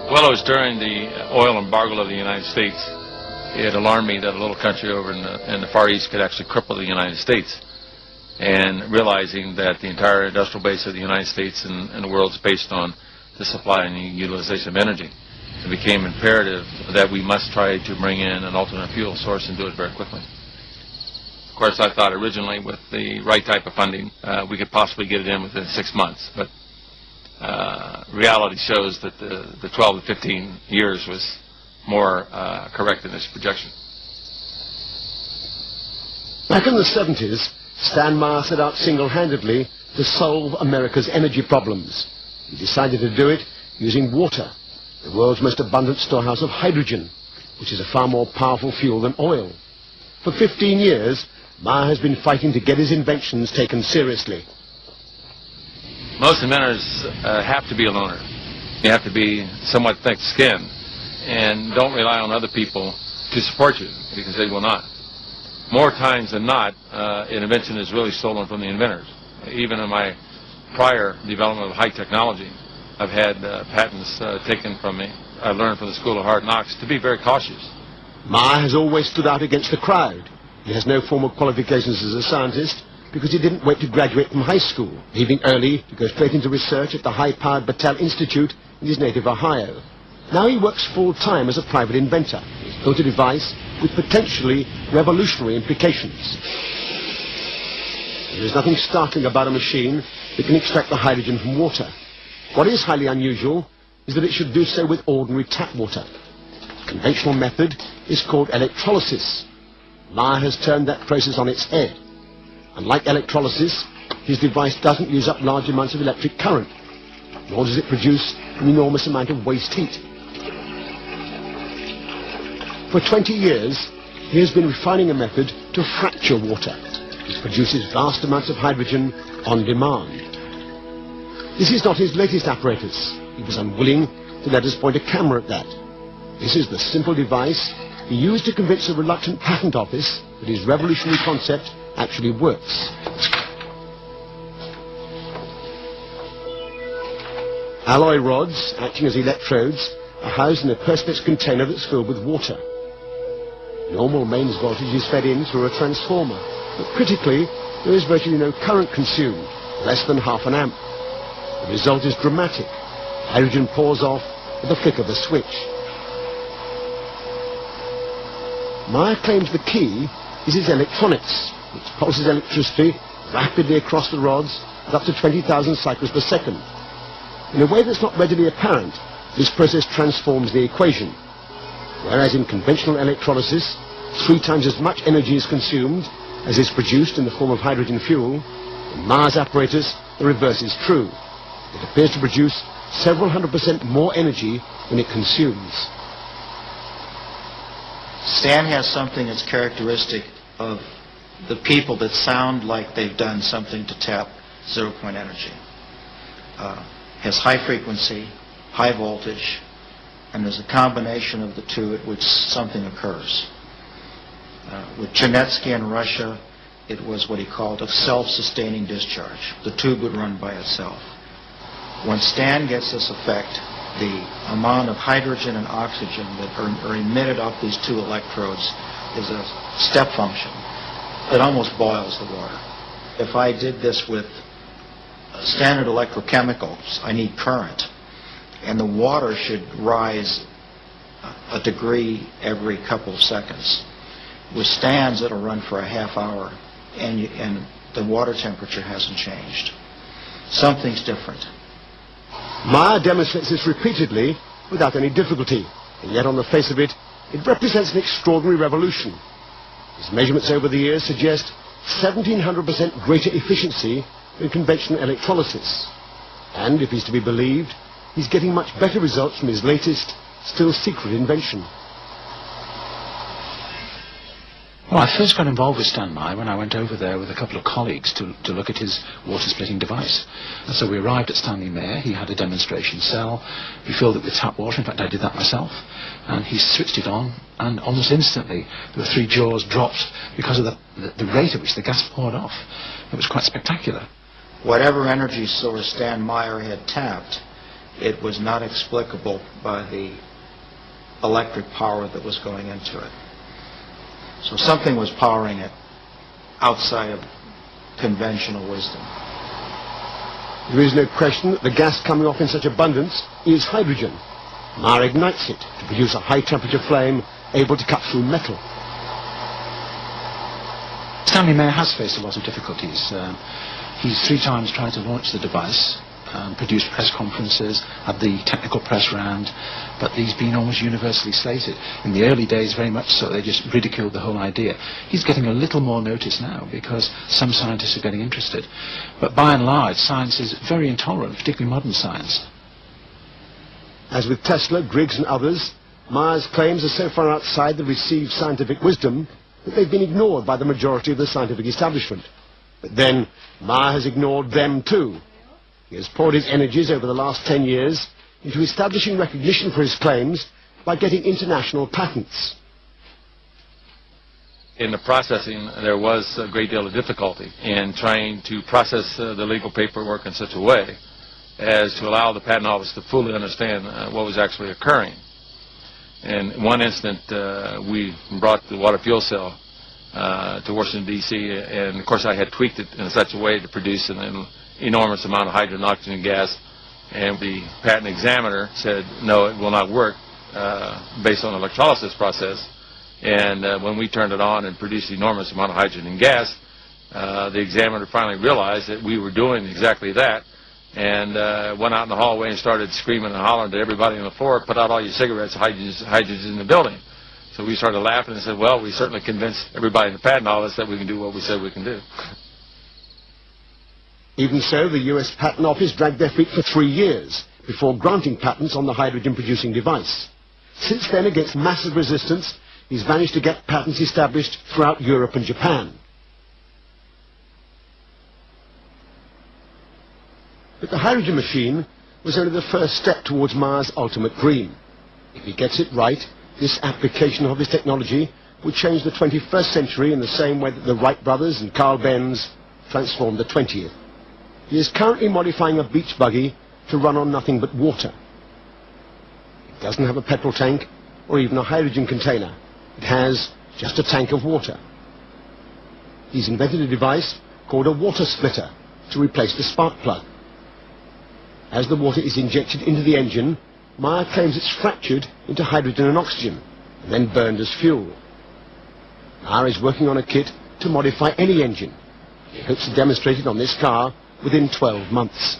Well, it was during the oil embargo of the United States. It alarmed me that a little country over in the Far East could actually cripple the United States. And realizing that the entire industrial base of the United States and the world is based on the supply and the utilization of energy, it became imperative that we must try to bring in an alternate fuel source and do it very quickly. Of course, I thought originally with the right type of funding, we could possibly get it in within 6 months. But reality shows that the 12 to 15 years was more correct in this projection. Back in the 70s, Stan Meyer set out single-handedly to solve America's energy problems. He decided to do it using water, the world's most abundant storehouse of hydrogen, which is a far more powerful fuel than oil. For 15 years, Meyer has been fighting to get his inventions taken seriously. Most inventors have to be a loner. You have to be somewhat thick-skinned and don't rely on other people to support you, because they will not. More times than not, an invention is really stolen from the inventors. Even in my prior development of high technology, I've had patents taken from me. I learned from the School of Hard Knocks to be very cautious. Meyer has always stood out against the crowd. He has no formal qualifications as a scientist because he didn't wait to graduate from high school, leaving early to go straight into research at the high-powered Battelle Institute in his native Ohio. Now he works full-time as a private inventor. He's built a device with potentially revolutionary implications. There is nothing startling about a machine that can extract the hydrogen from water. What is highly unusual is that it should do so with ordinary tap water. The conventional method is called electrolysis. Meyer has turned that process on its head. Unlike electrolysis, his device doesn't use up large amounts of electric current, nor does it produce an enormous amount of waste heat. For 20 years, he has been refining a method to fracture water. This produces vast amounts of hydrogen on demand. This is not his latest apparatus. He was unwilling to let us point a camera at that. This is the simple device he used to convince a reluctant patent office that his revolutionary concept actually works. Alloy rods, acting as electrodes, are housed in a perspex container that's filled with water. Normal mains voltage is fed in through a transformer, but critically, there is virtually no current consumed, less than half an amp. The result is dramatic. Hydrogen pours off with the flick of a switch. Meyer claims the key is his electronics, which pulses electricity rapidly across the rods at up to 20,000 cycles per second. In a way that's not readily apparent, this process transforms the equation. Whereas in conventional electrolysis, 3 times as much energy is consumed as is produced in the form of hydrogen fuel, in Meyer's apparatus, the reverse is true. It appears to produce several 100% more energy than it consumes. Stan has something that's characteristic of the people that sound like they've done something to tap zero-point energy. Has high frequency, high voltage, and there's a combination of the two at which something occurs. With Chernetsky in Russia, it was what he called a self-sustaining discharge. The tube would run by itself. When Stan gets this effect, the amount of hydrogen and oxygen that are emitted off these 2 electrodes is a step function. It almost boils the water. If I did this with standard electrochemicals, I need current, and the water should rise a degree every couple of seconds. With Stan's, it'll run for a half hour, and the water temperature hasn't changed. Something's different. Meyer demonstrates this repeatedly without any difficulty, and yet on the face of it, it represents an extraordinary revolution. His measurements over the years suggest 1,700% greater efficiency than conventional electrolysis. And, if he's to be believed, he's getting much better results from his latest, still secret invention. Well, I first got involved with Stan Meyer when I went over there with a couple of colleagues to look at his water-splitting device. And so we arrived at Stanley Meyer. He had a demonstration cell. We filled it with tap water. In fact, I did that myself. And he switched it on, and almost instantly there were 3 jaws dropped because of the rate at which the gas poured off. It was quite spectacular. Whatever energy source Stan Meyer had tapped it was not explicable by the electric power that was going into it. So something was powering it outside of conventional wisdom. There is no question that the gas coming off in such abundance is hydrogen. Meyer ignites it to produce a high-temperature flame able to cut through metal. Stanley Meyer has faced a lot of difficulties. He's 3 times tried to launch the device, produced press conferences, had the technical press round, but he's been almost universally slated. In the early days, very much so, they just ridiculed the whole idea. He's getting a little more notice now because some scientists are getting interested. But by and large, science is very intolerant, particularly modern science. As with Tesla, Griggs and others, Meyer's claims are so far outside the received scientific wisdom that they've been ignored by the majority of the scientific establishment. But then, Meyer has ignored them too. He has poured his energies over the last 10 years into establishing recognition for his claims by getting international patents. In the processing, there was a great deal of difficulty in trying to process the legal paperwork in such a way as to allow the patent office to fully understand what was actually occurring. In one instant, we brought the Waterfuel cell to Washington, D.C., and of course I had tweaked it in such a way to produce an enormous amount of hydrogen and oxygen gas, and the patent examiner said, no, it will not work based on the electrolysis process. And when we turned it on and produced an enormous amount of hydrogen and gas, the examiner finally realized that we were doing exactly that, and went out in the hallway and started screaming and hollering to everybody on the floor, put out all your cigarettes, hydrogen's in the building. So we started laughing and said, well, we certainly convinced everybody in the patent office that we can do what we said we can do. Even so, the US Patent Office dragged their feet for 3 years before granting patents on the hydrogen-producing device. Since then, against massive resistance, he's managed to get patents established throughout Europe and Japan. But the hydrogen machine was only the first step towards Meyer's ultimate dream. If he gets it right, this application of his technology would change the 21st century in the same way that the Wright brothers and Carl Benz transformed the 20th. He is currently modifying a beach buggy to run on nothing but water. It doesn't have a petrol tank or even a hydrogen container. It has just a tank of water. He's invented a device called a water splitter to replace the spark plug. As the water is injected into the engine, Meyer claims it's fractured into hydrogen and oxygen and then burned as fuel. Meyer is working on a kit to modify any engine. He hopes to demonstrate it on this car within 12 months.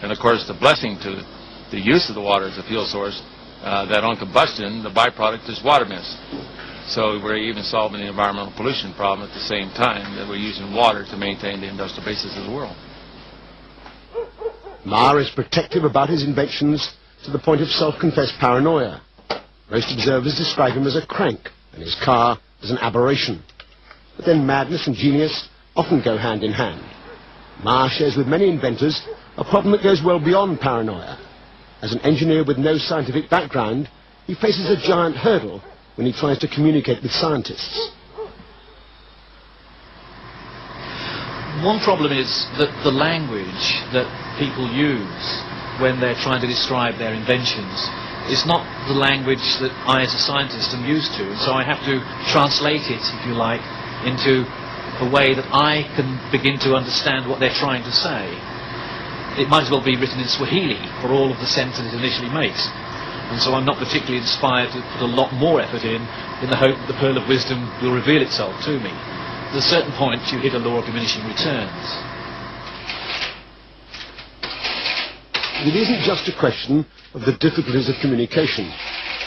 And of course, the blessing to the use of the water as a fuel source, that on combustion, the byproduct is water mist. So we're even solving the environmental pollution problem at the same time that we're using water to maintain the industrial basis of the world. Meyer is protective about his inventions to the point of self-confessed paranoia. Most observers describe him as a crank and his car as an aberration. But then madness and genius often go hand in hand. Meyer shares with many inventors a problem that goes well beyond paranoia. As an engineer with no scientific background, he faces a giant hurdle when he tries to communicate with scientists. One problem is that the language that people use when they're trying to describe their inventions is not the language that I as a scientist am used to. So I have to translate it, if you like, into a way that I can begin to understand what they're trying to say. It might as well be written in Swahili for all of the sense that it initially makes. And so I'm not particularly inspired to put a lot more effort in the hope that the pearl of wisdom will reveal itself to me. At a certain point, you hit a law of diminishing returns. It isn't just a question of the difficulties of communication.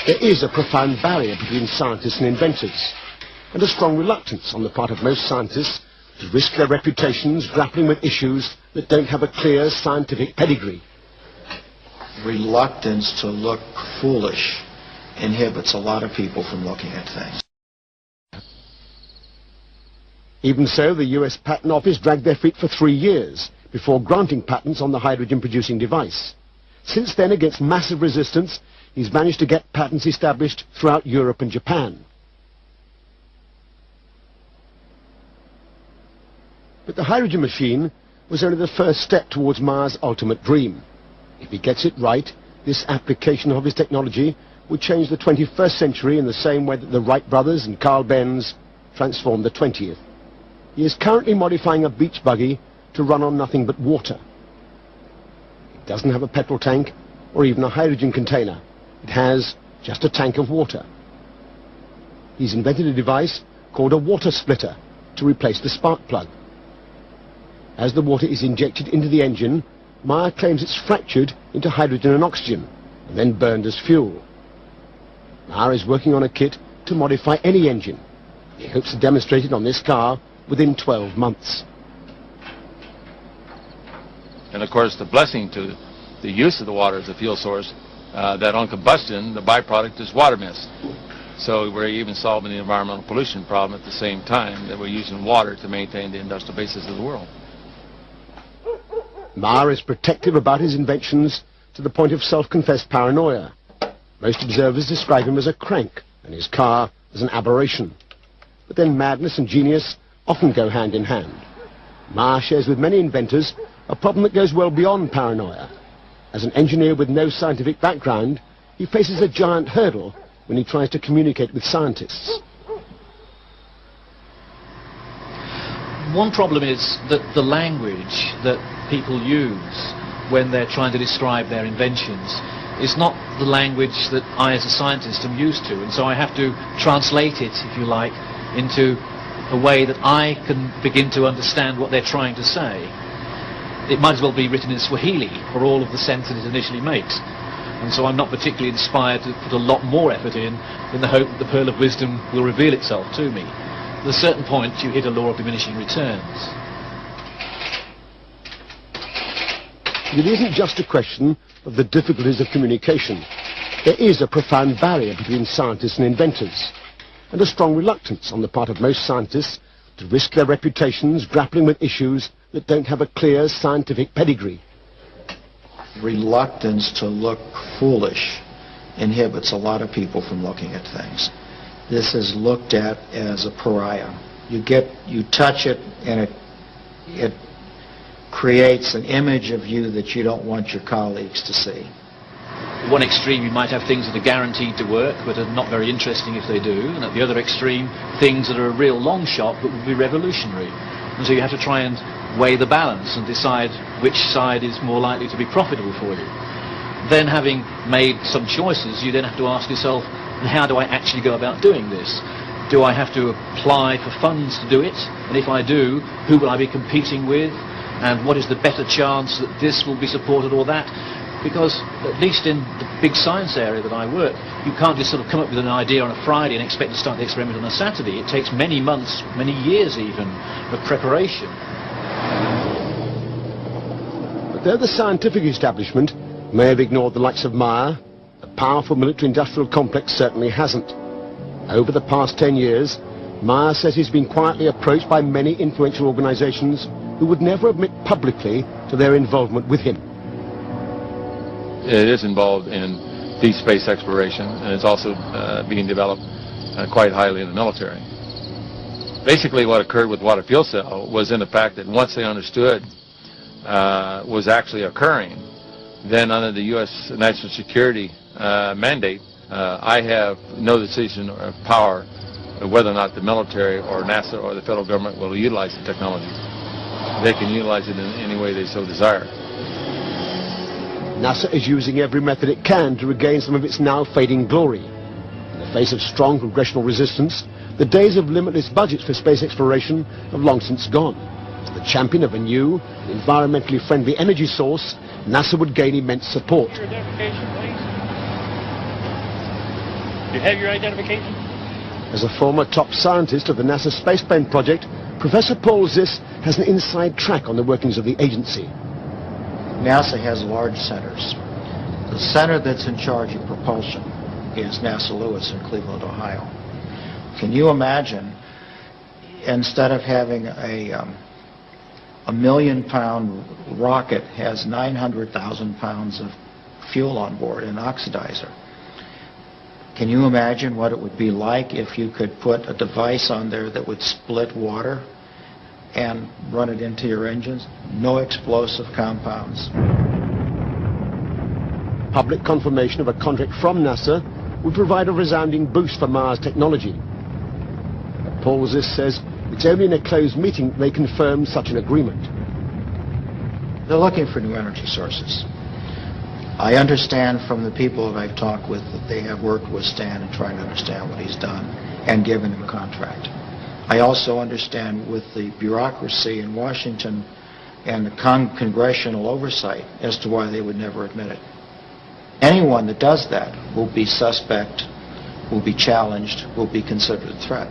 There is a profound barrier between scientists and inventors, and a strong reluctance on the part of most scientists to risk their reputations grappling with issues that don't have a clear scientific pedigree. Reluctance to look foolish inhibits a lot of people from looking at things. Even so, the US Patent Office dragged their feet for 3 years before granting patents on the hydrogen-producing device. Since then, against massive resistance, he's managed to get patents established throughout Europe and Japan. But the hydrogen machine was only the first step towards Meyer's ultimate dream. If he gets it right, this application of his technology would change the 21st century in the same way that the Wright brothers and Carl Benz transformed the 20th. He is currently modifying a beach buggy to run on nothing but water. It doesn't have a petrol tank or even a hydrogen container. It has just a tank of water. He's invented a device called a water splitter to replace the spark plug. As the water is injected into the engine, Meyer claims it's fractured into hydrogen and oxygen and then burned as fuel. Meyer is working on a kit to modify any engine. He hopes to demonstrate it on this car within 12 months. And of course, the blessing to the use of the water as a fuel source, that on combustion, the byproduct is water mist. So we're even solving the environmental pollution problem at the same time that we're using water to maintain the industrial basis of the world. Meyer is protective about his inventions to the point of self-confessed paranoia. Most observers describe him as a crank and his car as an aberration. But then madness and genius often go hand in hand. Meyer shares with many inventors a problem that goes well beyond paranoia. As an engineer with no scientific background, he faces a giant hurdle when he tries to communicate with scientists. One problem is that the language that people use when they're trying to describe their inventions is not the language that I as a scientist am used to, and so I have to translate it, if you like, into a way that I can begin to understand what they're trying to say. It might as well be written in Swahili for all of the sense that it initially makes. And so I'm not particularly inspired to put a lot more effort in the hope that the pearl of wisdom will reveal itself to me. At a certain point, you hit a law of diminishing returns. It isn't just a question of the difficulties of communication. There is a profound barrier between scientists and inventors, and a strong reluctance on the part of most scientists to risk their reputations grappling with issues that don't have a clear scientific pedigree. Reluctance to look foolish inhibits a lot of people from looking at things. This is looked at as a pariah. You touch it and it creates an image of you that you don't want your colleagues to see. At one extreme, you might have things that are guaranteed to work but are not very interesting if they do, and at the other extreme, things that are a real long shot but would be revolutionary. And so you have to try and weigh the balance and decide which side is more likely to be profitable for you. Then, having made some choices, you then have to ask yourself, how do I actually go about doing this? Do I have to apply for funds to do it? And if I do, who will I be competing with? And what is the better chance that this will be supported or that? Because, at least in the big science area that I work, you can't just sort of come up with an idea on a Friday and expect to start the experiment on a Saturday. It takes many months, many years even, of preparation. But though the scientific establishment may have ignored the likes of Meyer, the powerful military-industrial complex certainly hasn't. Over the past 10 years, Meyer says he's been quietly approached by many influential organizations who would never admit publicly to their involvement with him. It is involved in deep space exploration, and it's also being developed quite highly in the military. Basically, what occurred with Waterfuel cell was in the fact that once they understood was actually occurring, then under the U.S. national security mandate, I have no decision or power of whether or not the military or NASA or the federal government will utilize the technology. They can utilize it in any way they so desire. NASA is using every method it can to regain some of its now fading glory. In the face of strong congressional resistance, the days of limitless budgets for space exploration have long since gone. As the champion of a new, environmentally friendly energy source, NASA would gain immense support. Your identification, please. Do you have your identification? As a former top scientist of the NASA Spaceplane project, Professor Paul Ziss has an inside track on the workings of the agency. NASA has large centers. The center that's in charge of propulsion is NASA Lewis in Cleveland, Ohio. Can you imagine, instead of having a million-pound rocket has 900,000 pounds of fuel on board, an oxidizer. Can you imagine what it would be like if you could put a device on there that would split water and run it into your engines. No explosive compounds. Public confirmation of a contract from NASA would provide a resounding boost for Mars technology. But Paul Ziss says it's only in a closed meeting they confirm such an agreement. They're looking for new energy sources. I understand from the people that I've talked with that they have worked with Stan and trying to understand what he's done and given him a contract. I also understand with the bureaucracy in Washington and the congressional oversight as to why they would never admit it. Anyone that does that will be suspect, will be challenged, will be considered a threat.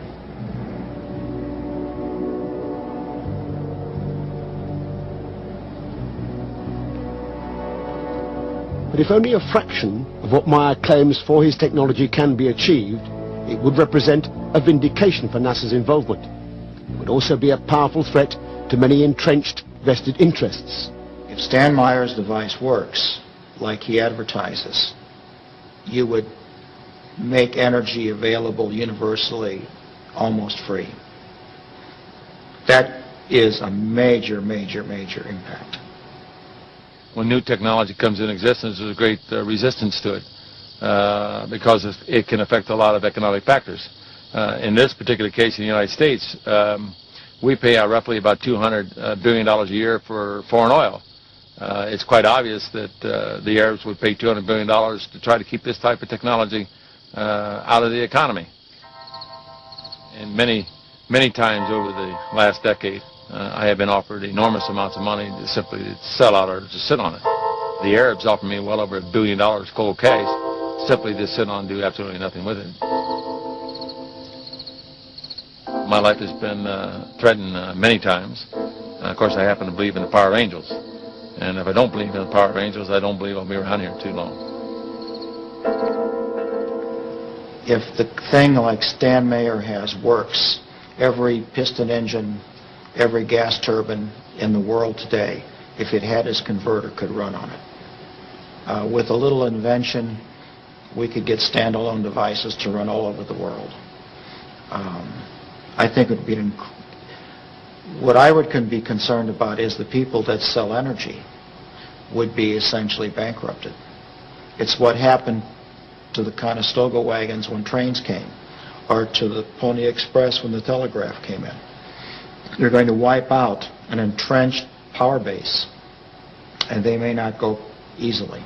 But if only a fraction of what Meyer claims for his technology can be achieved, it would represent a vindication for NASA's involvement. It would also be a powerful threat to many entrenched vested interests. If Stan Meyer's device works like he advertises, you would make energy available universally almost free. That is a major, major, major impact. When new technology comes in existence, there's a great resistance to it because it can affect a lot of economic factors. In this particular case in the United States, we pay out roughly about $200 billion a year for foreign oil. It's quite obvious that the Arabs would pay $200 billion to try to keep this type of technology out of the economy. And many times over the last decade, I have been offered enormous amounts of money to simply sell out or to sit on it. The Arabs offered me well over $1 billion cold cash, simply to sit on and do absolutely nothing with it. My life has been threatened many times. Of course, I happen to believe in the power of angels. And if I don't believe in the power of angels, I don't believe I'll be around here too long. If the thing like Stan Meyer has works, every piston engine, every gas turbine in the world today, if it had his converter, could run on it. With a little invention, we could get standalone devices to run all over the world. I think it would be what I would be concerned about is the people that sell energy would be essentially bankrupted. It's what happened to the Conestoga wagons when trains came, or to the Pony Express when the telegraph came in. They're going to wipe out an entrenched power base, and they may not go easily.